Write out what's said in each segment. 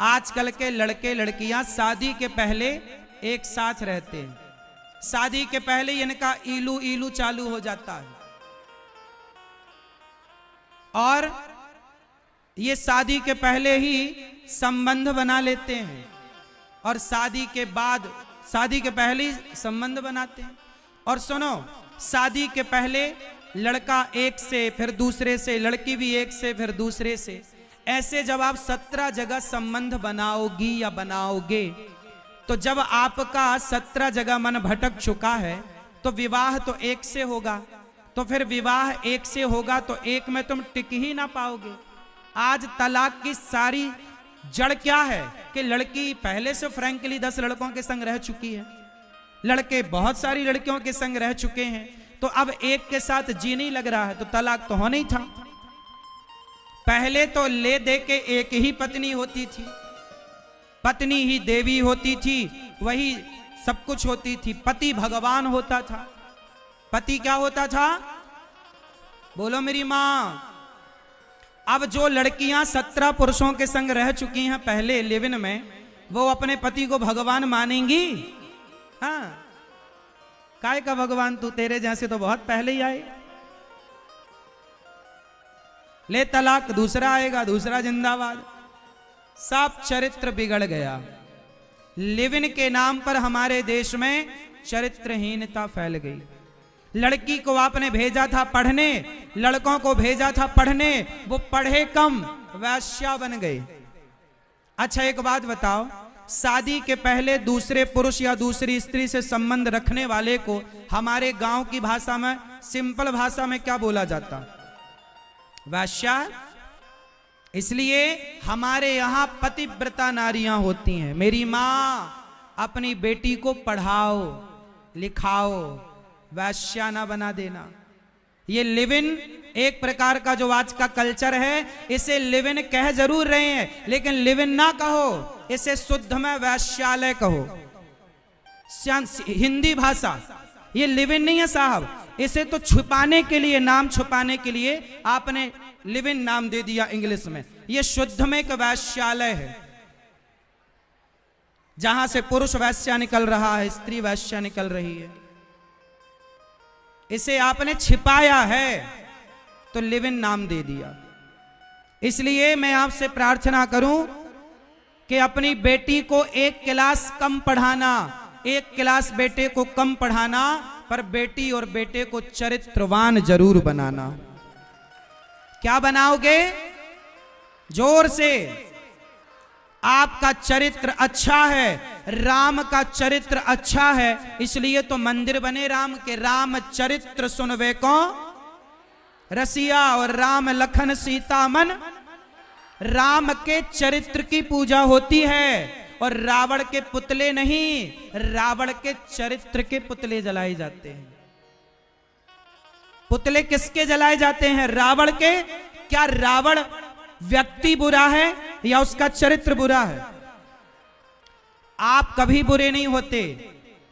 आजकल के लड़के लड़कियां शादी के पहले एक साथ रहते हैं, शादी के पहले इनका इलू इलू चालू हो जाता है और ये शादी के पहले ही संबंध बना लेते हैं और शादी के बाद, शादी के पहले ही संबंध बनाते हैं। और सुनो, शादी के पहले लड़का एक से, फिर दूसरे से, लड़की भी एक से, फिर दूसरे से, ऐसे जब आप 17 जगह संबंध बनाओगी या बनाओगे, तो जब आपका 17 जगह मन भटक चुका है तो विवाह तो एक से होगा, तो फिर विवाह एक से होगा तो एक में तुम टिक ही ना पाओगे। आज तलाक की सारी जड़ क्या है कि लड़की पहले से फ्रैंकली 10 लड़कों के संग रह चुकी है, लड़के बहुत सारी लड़कियों के संग रह चुके हैं, तो अब एक के साथ जी नहीं लग रहा है तो तलाक तो होना ही था। पहले तो ले दे के एक ही पत्नी होती थी, पत्नी ही देवी होती थी, वही सब कुछ होती थी, पति भगवान होता था। पति क्या होता था? बोलो मेरी मां। अब जो लड़कियां 17 पुरुषों के संग रह चुकी हैं पहले लिव-इन में, वो अपने पति को भगवान मानेंगी? हाँ, काय का भगवान, तू तेरे जैसे तो बहुत पहले ही आए। ले तलाक, दूसरा आएगा, दूसरा जिंदाबाद। सब चरित्र बिगड़ गया। लिव-इन के नाम पर हमारे देश में चरित्रहीनता फैल गई। लड़की को आपने भेजा था पढ़ने, लड़कों को भेजा था पढ़ने, वो पढ़े कम, वैश्या बन गए। अच्छा एक बात बताओ, शादी के पहले दूसरे पुरुष या दूसरी स्त्री से संबंध रखने वाले को हमारे गांव की भाषा में, सिंपल भाषा में क्या बोला जाता? वैश्या। इसलिए हमारे यहां पतिव्रता नारियां होती हैं। मेरी मां, अपनी बेटी को पढ़ाओ लिखाओ, वैश्या ना बना देना। ये लिव-इन एक प्रकार का जो आज का कल्चर है, इसे लिव-इन कह जरूर रहे हैं, लेकिन लिव-इन ना कहो, इसे शुद्ध में वैश्यालय कहो। हिंदी भाषा, ये लिव-इन नहीं है साहब, इसे तो छुपाने के लिए, नाम छुपाने के लिए आपने लिव-इन नाम दे दिया इंग्लिश में। ये शुद्ध में एक वैश्यालय है, जहां से पुरुष वैश्या निकल रहा है, स्त्री वैश्या निकल रही है। इसे आपने छिपाया है तो लिव-इन नाम दे दिया। इसलिए मैं आपसे प्रार्थना करूं कि अपनी बेटी को एक क्लास कम पढ़ाना, एक क्लास बेटे को कम पढ़ाना, पर बेटी और बेटे को चरित्रवान जरूर बनाना। क्या बनाओगे? जोर से। आपका चरित्र अच्छा है, राम का चरित्र अच्छा है, इसलिए तो मंदिर बने राम के। राम चरित्र सुनवे को रसिया, और राम लखन सीता मन। राम के चरित्र की पूजा होती है और रावण के पुतले नहीं, रावण के चरित्र के पुतले जलाए जाते हैं। पुतले किसके जलाए जाते हैं? रावण के। क्या रावण व्यक्ति बुरा है या उसका चरित्र बुरा है? आप कभी बुरे नहीं होते,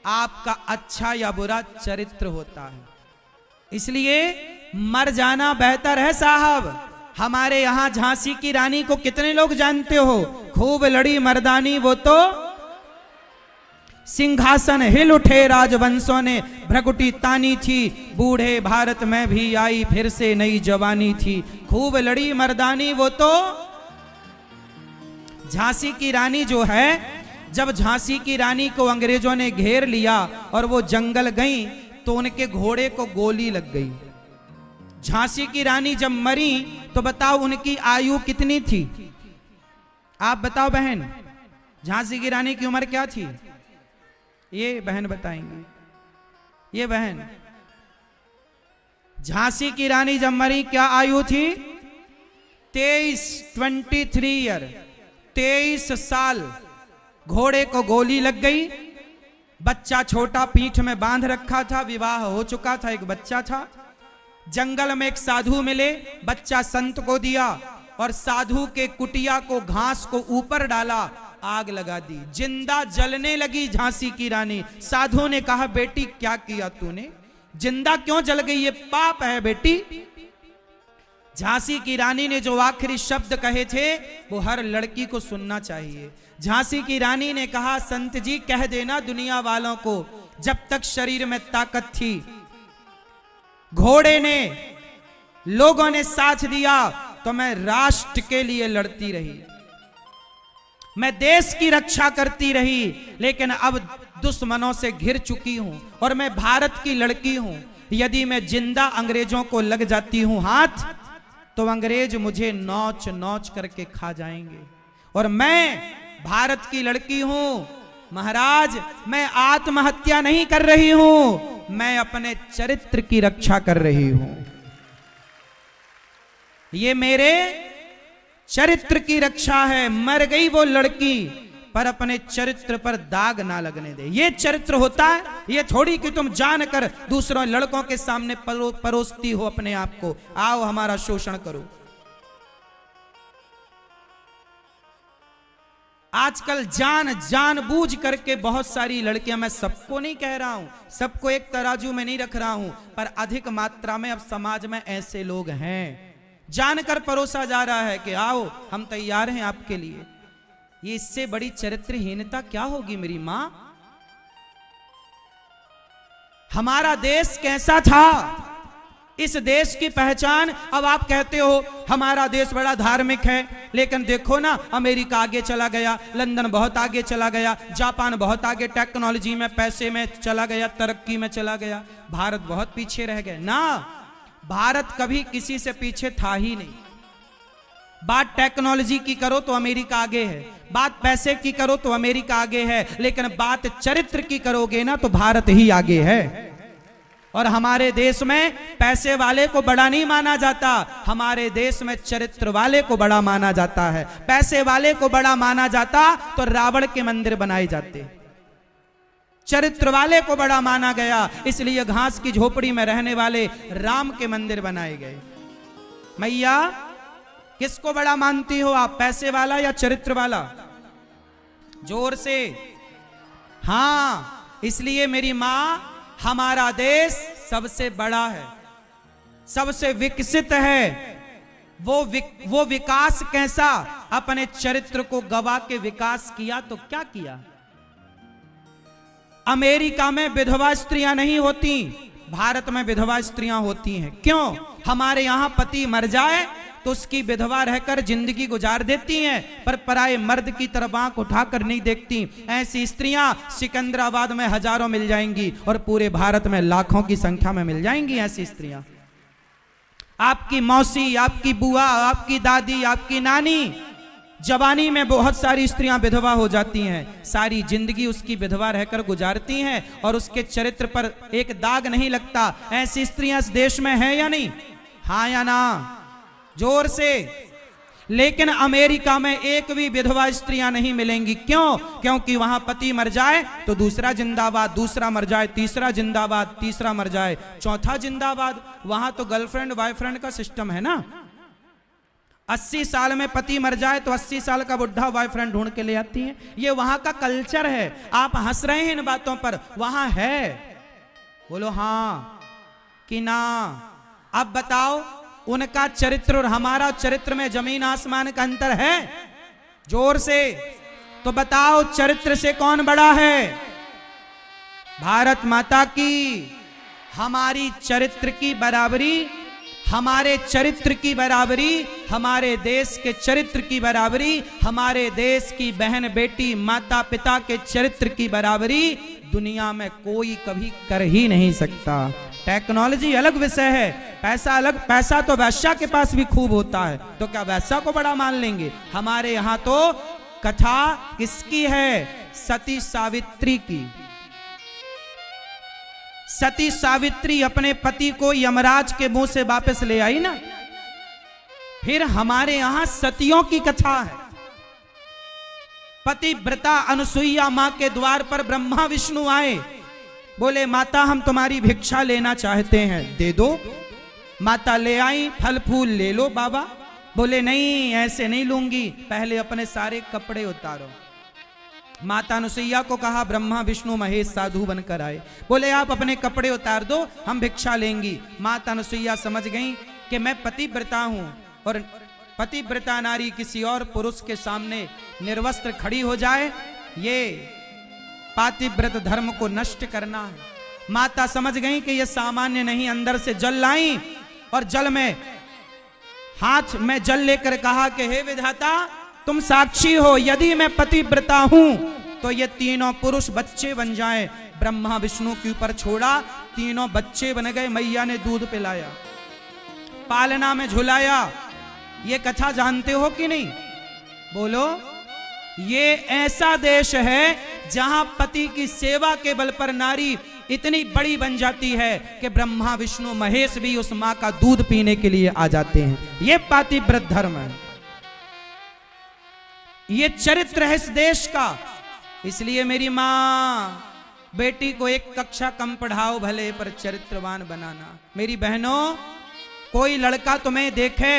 आपका अच्छा या बुरा चरित्र होता है। इसलिए मर जाना बेहतर है साहब। हमारे यहां झांसी की रानी को कितने लोग जानते हो? खूब लड़ी मर्दानी वो तो सिंहासन हिल उठे राजवंशों ने, भ्रकुटी तानी थी, बूढ़े भारत में भी आई फिर से नई जवानी थी। खूब लड़ी मर्दानी वो तो। झांसी की रानी जो है, जब झांसी की रानी को अंग्रेजों ने घेर लिया और वो जंगल गई तो उनके घोड़े को गोली लग गई। झांसी की रानी जब मरी तो बताओ उनकी आयु कितनी थी? आप बताओ बहन, झांसी की रानी की उम्र क्या थी? ये बहन बताएंगे। ये बहन, झांसी की रानी जब मरी क्या आयु थी? 23 ईयर, 23 साल। घोड़े को गोली लग गई, बच्चा छोटा पीठ में बांध रखा था, विवाह हो चुका था, एक बच्चा था। जंगल में एक साधु मिले, बच्चा संत को दिया और साधु के कुटिया को, घास को ऊपर डाला, आग लगा दी, जिंदा जलने लगी झांसी की रानी। साधु ने कहा, बेटी क्या किया तूने, जिंदा क्यों जल गई? ये पाप है बेटी। झांसी की रानी ने जो आखिरी शब्द कहे थे वो हर लड़की को सुनना चाहिए। झांसी की रानी ने कहा, संत जी कह देना दुनिया वालों को, जब तक शरीर में ताकत थी घोड़े ने, लोगों ने साथ दिया तो मैं राष्ट्र के लिए लड़ती रही, मैं देश की रक्षा करती रही। लेकिन अब दुश्मनों से घिर चुकी हूं और मैं भारत की लड़की हूं। यदि मैं जिंदा अंग्रेजों को लग जाती हूं हाथ, तो अंग्रेज मुझे नोच नोच करके खा जाएंगे। और मैं भारत की लड़की हूं महाराज, मैं आत्महत्या नहीं कर रही हूं, मैं अपने चरित्र की रक्षा कर रही हूं। ये मेरे चरित्र की रक्षा है। मर गई वो लड़की, पर अपने चरित्र पर दाग ना लगने दे। ये चरित्र होता है, ये थोड़ी कि तुम जानकर दूसरों लड़कों के सामने परोसती हो अपने आप को, आओ हमारा शोषण करो। आजकल जानबूझ करके बहुत सारी लड़कियां, मैं सबको नहीं कह रहा हूं, सबको एक तराजू में नहीं रख रहा हूं, पर अधिक मात्रा में अब समाज में ऐसे लोग हैं, जानकर परोसा जा रहा है कि आओ हम तैयार हैं आपके लिए। ये इससे बड़ी चरित्रहीनता क्या होगी मेरी मां? हमारा देश कैसा था, इस देश की पहचान, अब आप कहते हो हमारा देश बड़ा धार्मिक है, लेकिन देखो ना अमेरिका आगे चला गया, लंदन बहुत आगे चला गया, जापान बहुत आगे टेक्नोलॉजी में, पैसे में चला गया, तरक्की में चला गया, भारत बहुत पीछे रह गए ना। भारत कभी किसी से पीछे था ही नहीं। बात टेक्नोलॉजी की करो तो अमेरिका आगे है, बात पैसे की करो तो अमेरिका आगे है, लेकिन बात चरित्र की करोगे ना तो भारत ही आगे है। और हमारे देश में पैसे वाले को बड़ा नहीं माना जाता, हमारे देश में चरित्र वाले को बड़ा माना जाता है। पैसे वाले को बड़ा माना जाता तो रावण के मंदिर बनाए जाते, चरित्र वाले को बड़ा माना गया, इसलिए घास की झोपड़ी में रहने वाले राम के मंदिर बनाए गए। मैया किसको बड़ा मानती हो आप, पैसे वाला या चरित्र वाला? जोर से हां। इसलिए मेरी मां, हमारा देश सबसे बड़ा है, सबसे विकसित है। वो विकास कैसा? अपने चरित्र को गवा के विकास किया तो क्या किया? अमेरिका में विधवा स्त्रियां नहीं होती, भारत में विधवा स्त्रियां होती हैं। क्यों? हमारे यहां पति मर जाए तो उसकी विधवा रहकर जिंदगी गुजार देती हैं, पर पराये मर्द की तरफ आंख उठाकर नहीं देखती। ऐसी स्त्रियां सिकंदराबाद में हजारों मिल जाएंगी और पूरे भारत में लाखों की संख्या में मिल जाएंगी ऐसी स्त्रियां। आपकी मौसी, आपकी बुआ, आपकी दादी, आपकी नानी, जवानी में बहुत सारी स्त्रियां विधवा हो जाती हैं, सारी जिंदगी उसकी विधवा रहकर गुजारती हैं और उसके चरित्र पर एक दाग नहीं लगता। ऐसी स्त्रियां इस देश में हैं या नहीं? हाँ या ना? जोर से। लेकिन अमेरिका में एक भी विधवा स्त्रियां नहीं मिलेंगी। क्यों? क्योंकि वहां पति मर जाए तो दूसरा जिंदाबाद, दूसरा मर जाए तीसरा जिंदाबाद, तीसरा मर जाए चौथा जिंदाबाद। वहां तो गर्लफ्रेंड बॉयफ्रेंड का सिस्टम है ना। 80 साल में पति मर जाए तो 80 साल का बुढ़ा बॉयफ्रेंड ढूंढ के ले आती है। ये वहां का कल्चर है। आप हंस रहे हैं इन बातों पर, वहां है। बोलो हां कि ना? अब बताओ, उनका चरित्र और हमारा चरित्र में जमीन आसमान का अंतर है? जोर से तो बताओ, चरित्र से कौन बड़ा है? भारत माता की। हमारी चरित्र की बराबरी, हमारे चरित्र की बराबरी, हमारे देश के चरित्र की बराबरी, हमारे देश की बहन बेटी माता पिता के चरित्र की बराबरी दुनिया में कोई कभी कर ही नहीं सकता। टेक्नोलॉजी अलग विषय है, पैसा अलग। पैसा तो वैश्या के पास भी खूब होता है, तो क्या वैश्या को बड़ा मान लेंगे? हमारे यहां तो कथा किसकी है? सती सावित्री की। सती सावित्री अपने पति को यमराज के मुंह से वापस ले आई ना। फिर हमारे यहां सतियों की कथा है। पतिव्रता अनुसुईया मां के द्वार पर ब्रह्मा विष्णु आए, बोले माता हम तुम्हारी भिक्षा लेना चाहते हैं, दे दो। माता ले आई, फल फूल ले लो बाबा। बोले नहीं, ऐसे नहीं लूंगी, पहले अपने सारे कपड़े उतारो। माता अनुसुईया को कहा ब्रह्मा विष्णु महेश साधु बनकर आए, बोले आप अपने कपड़े उतार दो, हम भिक्षा लेंगी। माता अनुसुईया समझ गई कि मैं पतिव्रता हूं और पतिव्रता नारी किसी और पुरुष के सामने निर्वस्त्र खड़ी हो जाए, ये पातिव्रत धर्म को नष्ट करना है। माता समझ गई कि ये सामान्य नहीं, अंदर से जल लाई और जल में हाथ में जल लेकर कहा कि हे विधाता तुम साक्षी हो, यदि मैं पतिव्रता हूं तो ये तीनों पुरुष बच्चे बन जाएं। ब्रह्मा विष्णु के ऊपर छोड़ा, तीनों बच्चे बन गए। मैया ने दूध पिलाया, पालना में झुलाया। ये कथा जानते हो कि नहीं? बोलो। ये ऐसा देश है जहां पति की सेवा के बल पर नारी इतनी बड़ी बन जाती है कि ब्रह्मा विष्णु महेश भी उस मां का दूध पीने के लिए आ जाते हैं। ये पातिव्रत धर्म है, ये चरित्र है इस देश का। इसलिए मेरी मां, बेटी को एक कक्षा कम पढ़ाओ भले, पर चरित्रवान बनाना। मेरी बहनों, कोई लड़का तुम्हें देखे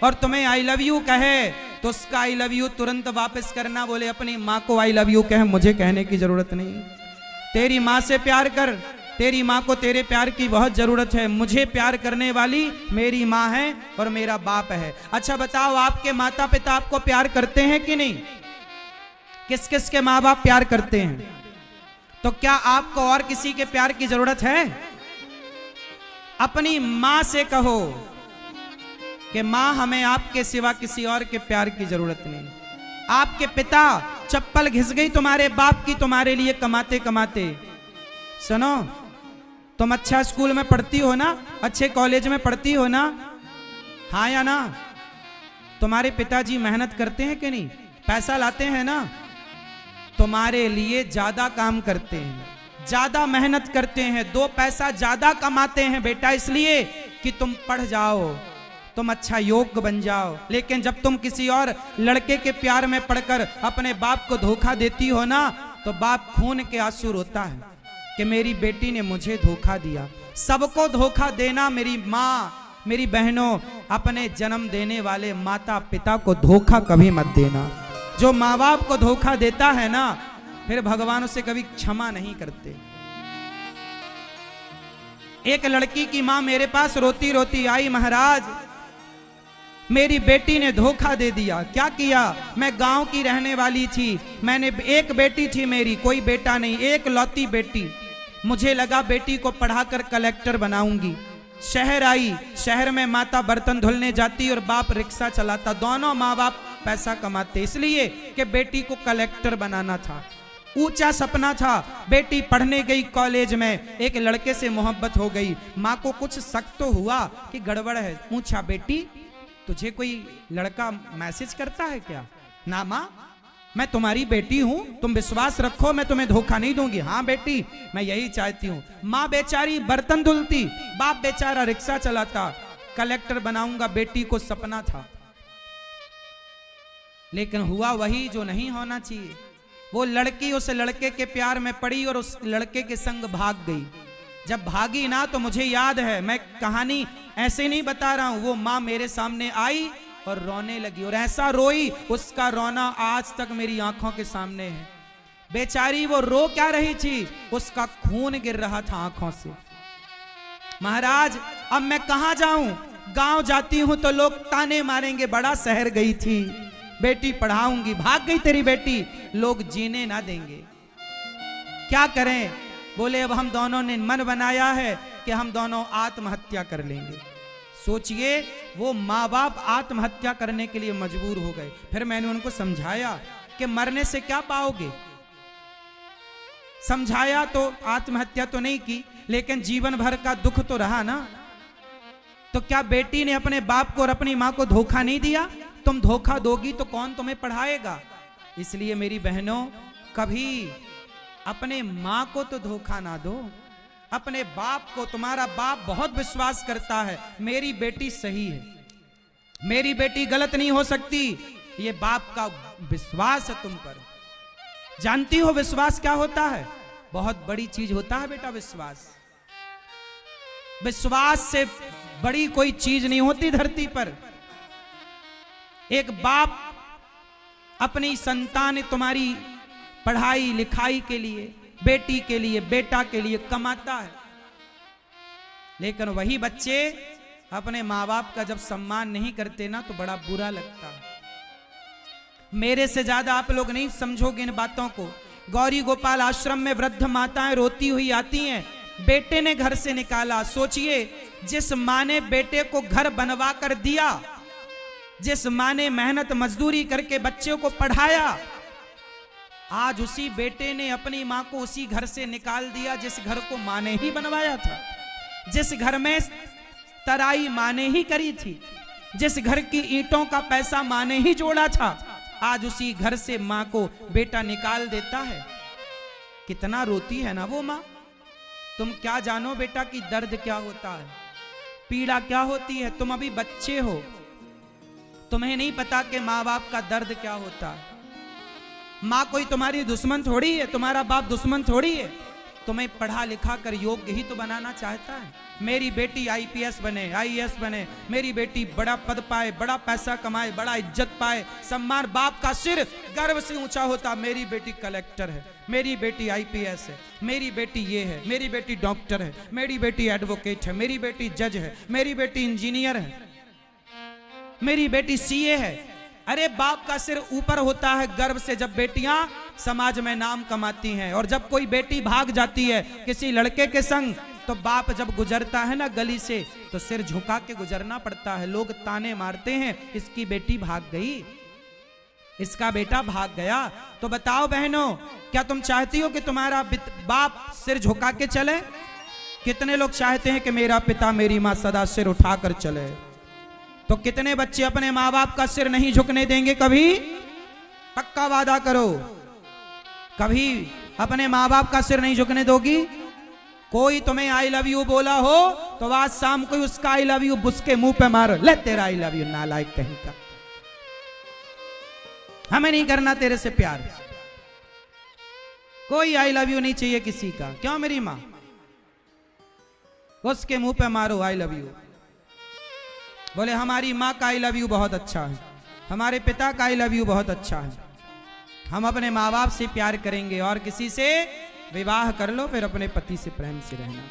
और तुम्हें आई लव यू कहे तो उसका आई लव यू तुरंत वापस करना। बोले अपनी मां को आई लव यू कहे, मुझे कहने की जरूरत नहीं। तेरी मां से प्यार कर, तेरी मां को तेरे प्यार की बहुत जरूरत है। मुझे प्यार करने वाली मेरी मां है और मेरा बाप है। अच्छा बताओ, आपके माता पिता आपको प्यार करते हैं कि नहीं? किस किस के माँ बाप प्यार करते हैं? तो क्या आपको और किसी के प्यार की जरूरत है? अपनी मां से कहो कि मां हमें आपके सिवा किसी और के प्यार की जरूरत नहीं। आपके पिता चप्पल घिस गई तुम्हारे बाप की तुम्हारे लिए कमाते कमाते। सुनो, तुम अच्छा स्कूल में पढ़ती हो ना, अच्छे कॉलेज में पढ़ती हो ना, हाँ या ना? तुम्हारे पिताजी मेहनत करते हैं कि नहीं? पैसा लाते हैं ना? तुम्हारे लिए ज्यादा काम करते हैं, ज्यादा मेहनत करते हैं, 2 पैसा ज्यादा कमाते हैं बेटा, इसलिए कि तुम पढ़ जाओ, तुम अच्छा योग्य बन जाओ। लेकिन जब तुम किसी और लड़के के प्यार में पड़कर अपने बाप को धोखा देती हो ना, तो बाप खून के आंसू रोता है कि मेरी बेटी ने मुझे धोखा दिया। सबको धोखा देना मेरी माँ, मेरी बहनों, अपने जन्म देने वाले माता पिता को धोखा कभी मत देना। जो माँ बाप को धोखा देता है ना, फिर भगवान उसे कभी क्षमा नहीं करते। एक लड़की की मां मेरे पास रोती रोती आई, महाराज मेरी बेटी ने धोखा दे दिया। क्या किया? मैं गांव की रहने वाली थी, मैंने एक बेटी थी मेरी, कोई बेटा नहीं, एक लौती बेटी। मुझे लगा बेटी को पढ़ाकर कलेक्टर बनाऊंगी। शहर आई, शहर में माता बर्तन धुलने जाती और बाप रिक्शा चलाता। दोनों माँ बाप पैसा कमाते, इसलिए कि बेटी को कलेक्टर बनाना था, ऊंचा सपना था। बेटी पढ़ने गई कॉलेज में, एक लड़के से मोहब्बत हो गई। माँ को कुछ शक तो हुआ कि गड़बड़ है। पूछा, बेटी तुझे कोई लड़का मैसेज करता है क्या? ना माँ, मैं तुम्हारी बेटी हूं, तुम विश्वास रखो, मैं तुम्हें धोखा नहीं दूंगी। हाँ बेटी, मैं यही चाहती हूँ। माँ बेचारी बर्तन धुलती, बाप बेचारा रिक्शा चलाता। कलेक्टर बनाऊंगा बेटी को सपना था, लेकिन हुआ वही जो नहीं होना चाहिए। वो लड़की उस लड़के के प्यार में पड़ी और उस लड़के के संग भाग गई। जब भागी ना, तो मुझे याद है, मैं कहानी ऐसे नहीं बता रहा हूं, वो माँ मेरे सामने आई और रोने लगी और ऐसा रोई, उसका रोना आज तक मेरी आंखों के सामने है। बेचारी वो रो क्या रही थी? उसका खून गिर रहा था आंखों से। महाराज अब मैं कहां जाऊं? गांव जाती हूं तो लोग ताने मारेंगे, बड़ा शहर गई थी, बेटी पढ़ाऊंगी, भाग गई तेरी बेटी, लोग जीने ना देंगे। क्या करें? बोले अब हम दोनों ने मन बनाया है कि हम दोनों आत्महत्या कर लेंगे। सोचिए, वो माँ बाप आत्महत्या करने के लिए मजबूर हो गए। फिर मैंने उनको समझाया कि मरने से क्या पाओगे। समझाया तो आत्महत्या तो नहीं की, लेकिन जीवन भर का दुख तो रहा ना। तो क्या बेटी ने अपने बाप को और अपनी माँ को धोखा नहीं दिया? तुम धोखा दोगी तो कौन तुम्हें पढ़ाएगा? इसलिए मेरी बहनों, कभी अपने माँ को तो धोखा ना दो, अपने बाप को। तुम्हारा बाप बहुत विश्वास करता है, मेरी बेटी सही है, मेरी बेटी गलत नहीं हो सकती, ये बाप का विश्वास है तुम पर। जानती हो विश्वास क्या होता है? बहुत बड़ी चीज होता है बेटा विश्वास। विश्वास से बड़ी कोई चीज नहीं होती धरती पर। एक बाप अपनी संतान, तुम्हारी पढ़ाई लिखाई के लिए, बेटी के लिए, बेटा के लिए कमाता है, लेकिन वही बच्चे अपने माँ बाप का जब सम्मान नहीं करते ना तो बड़ा बुरा लगता है। मेरे से ज्यादा आप लोग नहीं समझोगे इन बातों को। गौरी गोपाल आश्रम में वृद्ध माताएं रोती हुई आती हैं, बेटे ने घर से निकाला। सोचिए, जिस माँ ने बेटे को घर बनवा कर दिया, जिस माँ ने मेहनत मजदूरी करके बच्चे को पढ़ाया, आज उसी बेटे ने अपनी माँ को उसी घर से निकाल दिया जिस घर को माँ ने ही बनवाया था, जिस घर में तराई माँ ने ही करी थी, जिस घर की ईंटों का पैसा माँ ने ही जोड़ा था। आज उसी घर से माँ को बेटा निकाल देता है। कितना रोती है ना वो माँ। तुम क्या जानो बेटा कि दर्द क्या होता है, पीड़ा क्या होती है। तुम अभी बच्चे हो, तुम्हें नहीं पता कि माँ बाप का दर्द क्या होता है। माँ कोई तुम्हारी दुश्मन थोड़ी है, तुम्हारा बाप दुश्मन थोड़ी है। तुम्हें पढ़ा लिखा कर योग्य ही तो बनाना चाहता है। मेरी बेटी आईपीएस बने, आईएएस बने, मेरी बेटी बड़ा पद पाए, बड़ा पैसा कमाए, बड़ा इज्जत पाए, सम्मान। बाप का सिर गर्व से ऊंचा होता, मेरी बेटी कलेक्टर है, मेरी बेटी आईपीएस है, मेरी बेटी ये है, मेरी बेटी डॉक्टर है, मेरी बेटी एडवोकेट है, मेरी बेटी जज है, मेरी बेटी इंजीनियर है, मेरी बेटी सीए है। अरे बाप का सिर ऊपर होता है गर्व से जब बेटियां समाज में नाम कमाती हैं। और जब कोई बेटी भाग जाती है किसी लड़के के संग, तो बाप जब गुजरता है ना गली से तो सिर झुका के गुजरना पड़ता है। लोग ताने मारते हैं, इसकी बेटी भाग गई, इसका बेटा भाग गया। तो बताओ बहनों, क्या तुम चाहती हो कि तुम्हारा बाप सिर झुका के चले? कितने लोग चाहते हैं कि मेरा पिता मेरी माँ सदा सिर उठाकर चले? तो कितने बच्चे अपने माँ बाप का सिर नहीं झुकने देंगे कभी? पक्का वादा करो, कभी अपने माँ बाप का सिर नहीं झुकने दोगी? कोई तुम्हें आई लव यू बोला हो तो आज शाम को उसका आई लव यू उसके मुंह पे मारो, ले तेरा आई लव यू नालायक कहीं का, हमें नहीं करना तेरे से प्यार। कोई आई लव यू नहीं चाहिए किसी का। क्यों मेरी माँ? उसके मुंह पे मारो आई लव यू। बोले हमारी माँ का आई लव यू बहुत अच्छा है, हमारे पिता का आई लव यू बहुत अच्छा है, हम अपने माँ बाप से प्यार करेंगे और किसी से विवाह कर लो, फिर अपने पति से प्रेम से रहना।